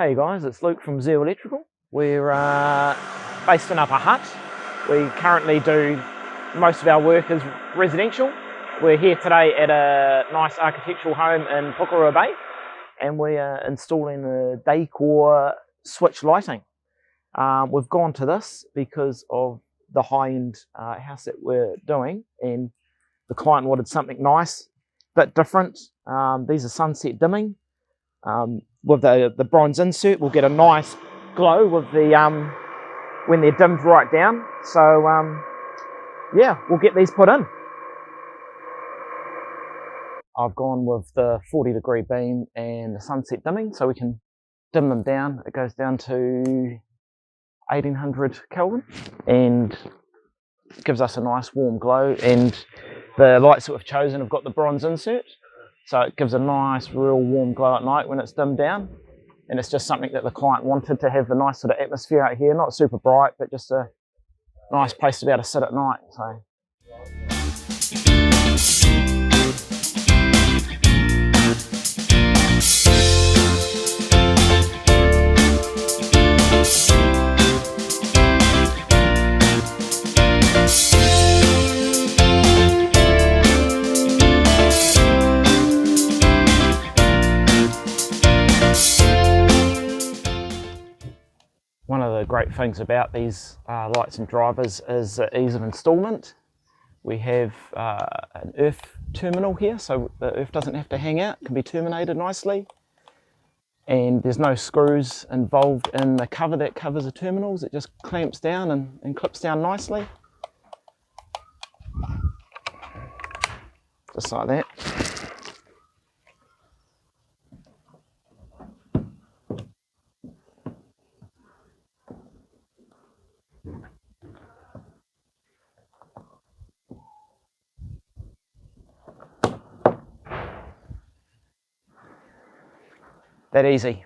Hey guys, it's Luke from Zeal Electrical. We're based in Upper Hutt. We currently do most of our work is residential. We're here today at a nice architectural home in Pukerua Bay, and we are installing the decor switch lighting. We've gone to this because of the high-end house that we're doing, and the client wanted something nice, a bit different. These are sunset dimming. With the bronze insert, we'll get a nice glow with the when they're dimmed right down. So yeah, we'll get these put in. I've gone with the 40-degree beam and the sunset dimming, so we can dim them down. It goes down to 1800 Kelvin and gives us a nice warm glow. And the lights that we've chosen have got the bronze insert, so it gives a nice, real warm glow at night when it's dimmed down. And it's just something that the client wanted to have the nice sort of atmosphere out here, not super bright, but just a nice place to be able to sit at night. So. One of the great things about these lights and drivers is the ease of installment. We have an earth terminal here, so the earth doesn't have to hang out, it can be terminated nicely. And there's no screws involved in the cover that covers the terminals, it just clamps down and clips down nicely. Just like that. That easy.